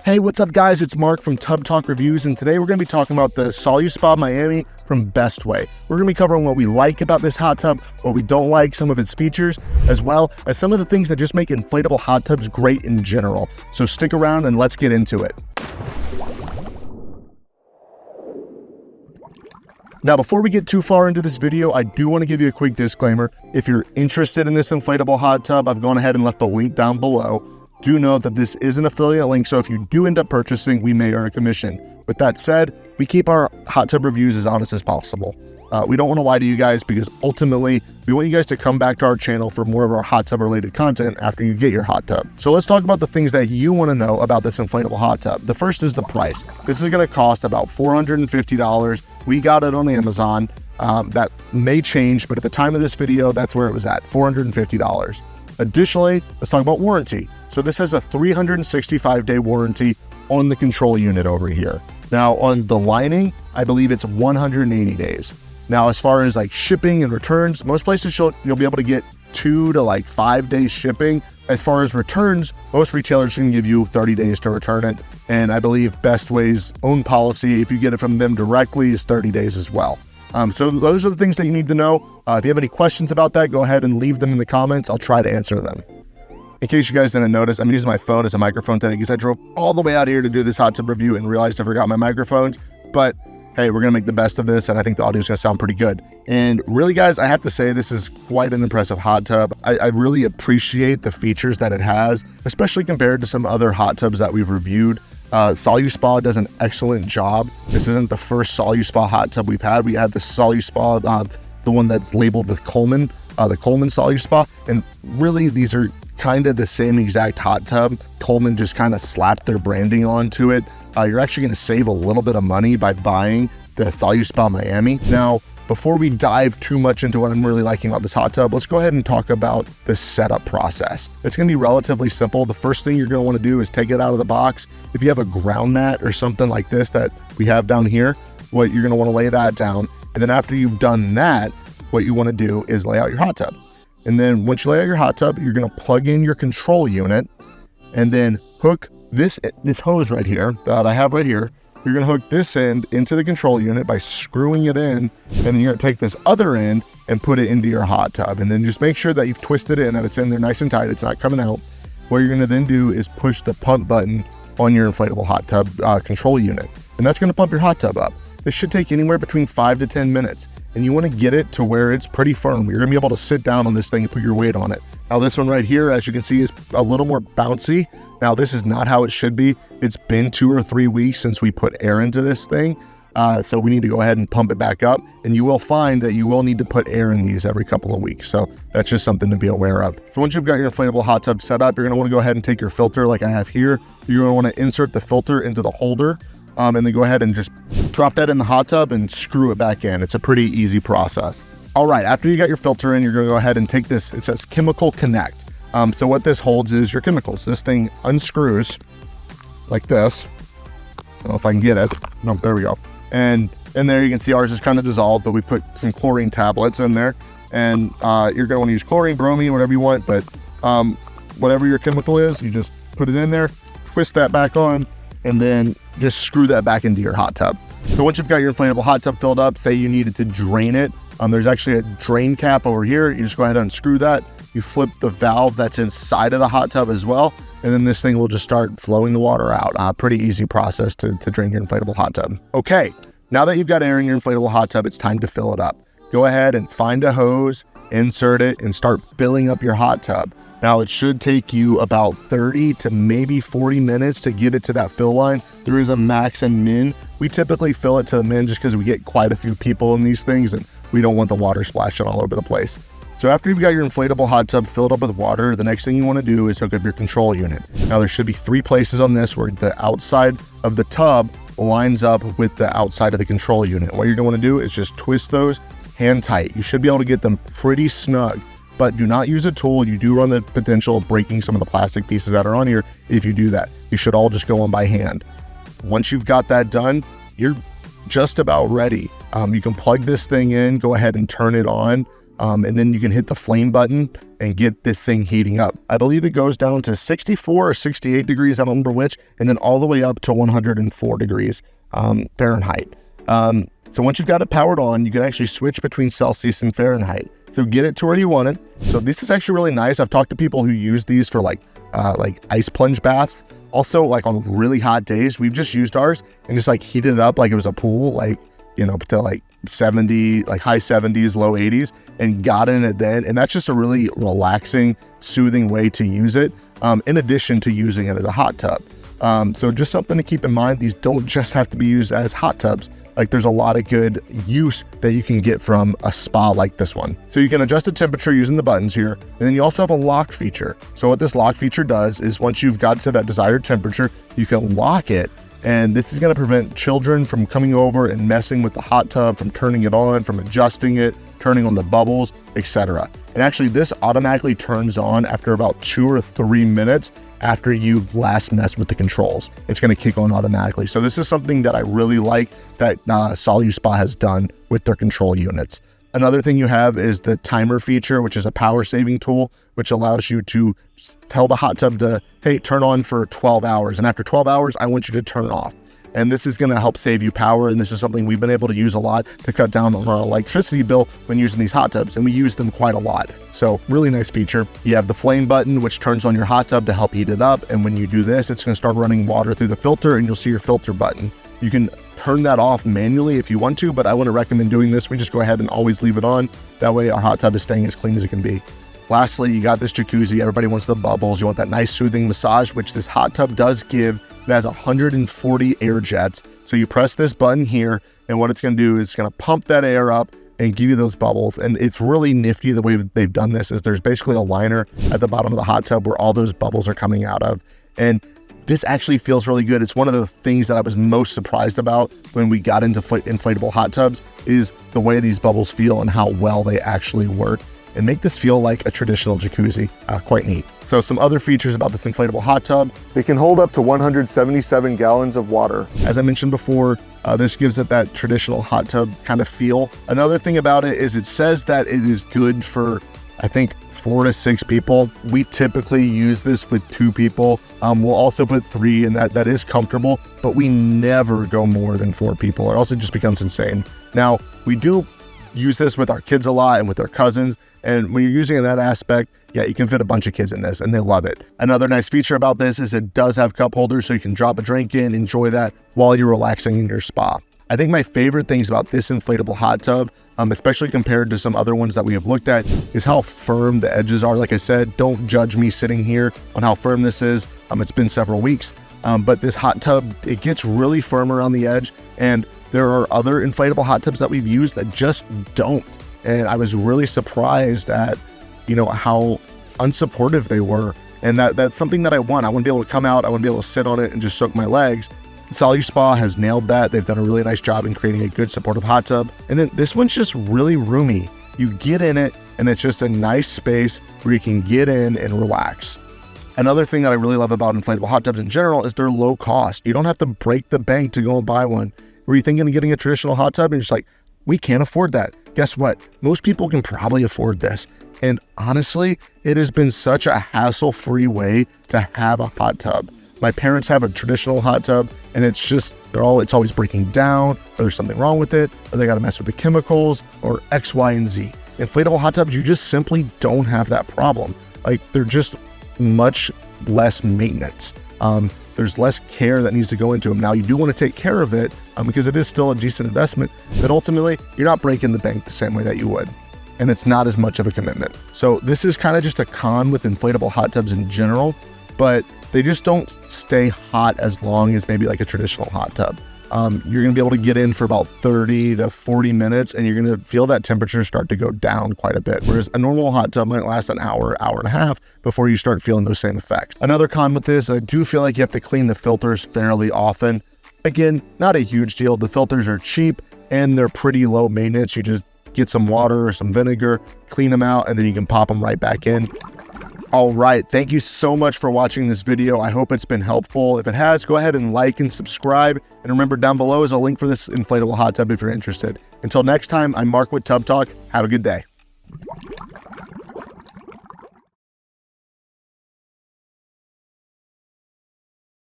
Hey, what's up guys? It's Mark from Tub Talk Reviews, and today we're going to be talking about the Saluspa Miami from Bestway. We're going to be covering what we like about this hot tub, what we don't like, some of its features, as well as some of the things that just make inflatable hot tubs great in general. So stick around and let's get into it. Now, before we get too far into this video, I do want to give you a quick disclaimer. If you're interested in this inflatable hot tub, I've gone ahead and left the link down below. Do know that this is an affiliate link, so if you do end up purchasing, we may earn a commission. With that said, we keep our hot tub reviews as honest as possible. We don't want to lie to you guys because ultimately, we want you guys to come back to our channel for more of our hot tub related content after you get your hot tub. So let's talk about the things that you want to know about this inflatable hot tub. The first is the price. This is going to cost about $450. We got it on Amazon. That may change, but at the time of this video, that's where it was at, $450. Additionally, let's talk about warranty. So this has a 365-day warranty on the control unit over here. Now on the lining, I believe it's 180 days. Now, as far as like shipping and returns, most places you'll be able to get 2 to 5 days shipping. As far as returns, most retailers can give you 30 days to return it. And I believe Bestway's own policy, if you get it from them directly, is 30 days as well. So those are the things that you need to know. If you have any questions about that, go ahead and leave them in the comments. I'll try to answer them. In case you guys didn't notice, I'm using my phone as a microphone today because I drove all the way out here to do this hot tub review and realized I forgot my microphones. But hey, we're going to make the best of this, and I think the audio is going to sound pretty good. And really, guys, I have to say this is quite an impressive hot tub. I really appreciate the features that it has, especially compared to some other hot tubs that we've reviewed. Saluspa does an excellent job. This isn't the first Saluspa hot tub we've had. We had the Saluspa, the one that's labeled with Coleman, the Coleman Saluspa, and really these are kind of the same exact hot tub. Coleman just kind of slapped their branding onto it. You're actually going to save a little bit of money by buying the Saluspa Miami. Now, before we dive too much into what I'm really liking about this hot tub, let's go ahead and talk about the setup process. It's going to be relatively simple. The first thing you're going to want to do is take it out of the box. If you have a ground mat or something like this that we have down here, what you're going to want to lay that down. And then after you've done that, what you want to do is lay out your hot tub. And then once you lay out your hot tub, you're going to plug in your control unit and then hook this hose right here that I have right here. You're going to hook this end into the control unit by screwing it in, and then you're going to take this other end and put it into your hot tub. And then just make sure that you've twisted it and that it's in there nice and tight. It's not coming out. What you're going to then do is push the pump button on your inflatable hot tub control unit, and that's going to pump your hot tub up. This should take anywhere between 5 to 10 minutes, and you want to get it to where it's pretty firm. You're going to be able to sit down on this thing and put your weight on it. Now this one right here, as you can see, is a little more bouncy. Now this is not how it should be. It's been 2 or 3 weeks since we put air into this thing. So we need to go ahead and pump it back up, and you will find that you will need to put air in these every couple of weeks. So that's just something to be aware of. So once you've got your inflatable hot tub set up, you're going to want to go ahead and take your filter like I have here. You're going to want to insert the filter into the holder, and then go ahead and just drop that in the hot tub and screw it back in. It's a pretty easy process. All right, after you got your filter in, you're going to go ahead and take this. It says chemical connect. So what this holds is your chemicals. This thing unscrews like this. I don't know if I can get it. No, there we go. And in there you can see ours is kind of dissolved, but we put some chlorine tablets in there. And you're going to want to use chlorine, bromine, whatever you want, but whatever your chemical is, you just put it in there, twist that back on, and then just screw that back into your hot tub. So once you've got your inflatable hot tub filled up, say you needed to drain it, there's actually a drain cap over here. You just go ahead and unscrew that. You flip the valve that's inside of the hot tub as well, and then this thing will just start flowing the water out. Pretty easy process to drain your inflatable hot tub. Okay, now that you've got air in your inflatable hot tub, it's time to fill it up. Go ahead and find a hose, insert it, and start filling up your hot tub. Now it should take you about 30 to maybe 40 minutes to get it to that fill line. There is a max and min. We typically fill it to the min just because we get quite a few people in these things and we don't want the water splashing all over the place. So after you've got your inflatable hot tub filled up with water, the next thing you want to do is hook up your control unit. Now there should be 3 places on this where the outside of the tub lines up with the outside of the control unit. What you're going to want to do is just twist those hand tight. You should be able to get them pretty snug, but do not use a tool. You do run the potential of breaking some of the plastic pieces that are on here if you do that. You should all just go on by hand. Once you've got that done, you're just about ready. You can plug this thing in, go ahead and turn it on. and then you can hit the flame button and get this thing heating up. I believe it goes down to 64 or 68 degrees, I don't remember which, and then all the way up to 104 degrees Fahrenheit. So once you've got it powered on, you can actually switch between Celsius and Fahrenheit. So get it to where you want it. So this is actually really nice. I've talked to people who use these for like ice plunge baths. Also, like on really hot days, we've just used ours and just like heated it up like it was a pool, like, you know, to like 70, like high 70s, low 80s, and got in it then. And that's just a really relaxing, soothing way to use it, in addition to using it as a hot tub. So just something to keep in mind. These don't just have to be used as hot tubs. Like there's a lot of good use that you can get from a spa like this one. So you can adjust the temperature using the buttons here. And then you also have a lock feature. So what this lock feature does is once you've got to that desired temperature, you can lock it. And this is going to prevent children from coming over and messing with the hot tub, from turning it on, from adjusting it, turning on the bubbles, etc. And actually this automatically turns on after about 2 or 3 minutes after you last messed with the controls. It's going to kick on automatically. So this is something that I really like that Saluspa has done with their control units. Another thing you have is the timer feature, which is a power saving tool, which allows you to tell the hot tub to, hey, turn on for 12 hours. And after 12 hours, I want you to turn off. And this is going to help save you power. And this is something we've been able to use a lot to cut down on our electricity bill when using these hot tubs. And we use them quite a lot. So really nice feature. You have the flame button, which turns on your hot tub to help heat it up. And when you do this, it's going to start running water through the filter and you'll see your filter button. You can turn that off manually if you want to, but I wouldn't recommend doing this. We just go ahead and always leave it on. That way our hot tub is staying as clean as it can be. Lastly, you got this jacuzzi. Everybody wants the bubbles. You want that nice soothing massage, which this hot tub does give. It has 140 air jets. So you press this button here, and what it's going to do is it's going to pump that air up and give you those bubbles. And it's really nifty the way they've done this is there's basically a liner at the bottom of the hot tub where all those bubbles are coming out of. And this actually feels really good. It's one of the things that I was most surprised about when we got into inflatable hot tubs is the way these bubbles feel and how well they actually work and make this feel like a traditional jacuzzi. Quite neat. So some other features about this inflatable hot tub, it can hold up to 177 gallons of water. As I mentioned before, this gives it that traditional hot tub kind of feel. Another thing about it is it says that it is good for, I think, 4 to 6 people. We typically use this with 2 people. We'll also put 3, and that is comfortable, but we never go more than 4 people or else it just becomes insane. Now, we do use this with our kids a lot and with our cousins. And when you're using it in that aspect, yeah, you can fit a bunch of kids in this and they love it. Another nice feature about this is it does have cup holders, so you can drop a drink in, enjoy that while you're relaxing in your spa. I think my favorite things about this inflatable hot tub, especially compared to some other ones that we have looked at, is how firm the edges are. Like I said, don't judge me sitting here on how firm this is. It's been several weeks, but this hot tub, it gets really firm around the edge. And there are other inflatable hot tubs that we've used that just don't. And I was really surprised at, you know, how unsupportive they were. And that's something that I want. I want to be able to come out, I want to be able to sit on it and just soak my legs. Saluspa has nailed that. They've done a really nice job in creating a good supportive hot tub. And then this one's just really roomy. You get in it and it's just a nice space where you can get in and relax. Another thing that I really love about inflatable hot tubs in general is they're low cost. You don't have to break the bank to go and buy one. Were you thinking of getting a traditional hot tub and you're just like, we can't afford that? Guess what? Most people can probably afford this. And honestly, it has been such a hassle-free way to have a hot tub. My parents have a traditional hot tub and it's just, it's always breaking down, or there's something wrong with it, or they got to mess with the chemicals, or X, Y, and Z. Inflatable hot tubs, you just simply don't have that problem. Like, they're just much less maintenance. There's less care that needs to go into them. Now, you do want to take care of it because it is still a decent investment, but ultimately, you're not breaking the bank the same way that you would. And it's not as much of a commitment. So this is kind of just a con with inflatable hot tubs in general, but they just don't stay hot as long as maybe like a traditional hot tub. You're going to be able to get in for about 30 to 40 minutes and you're going to feel that temperature start to go down quite a bit. Whereas a normal hot tub might last an hour, hour and a half before you start feeling those same effects. Another con with this, I do feel like you have to clean the filters fairly often. Again, not a huge deal. The filters are cheap and they're pretty low maintenance. You just get some water or some vinegar, clean them out, and then you can pop them right back in. All right, thank you so much for watching this video. I hope it's been helpful. If it has, go ahead and like and subscribe. And remember, down below is a link for this inflatable hot tub if you're interested. Until next time, I'm Mark with Tub Talk. Have a good day.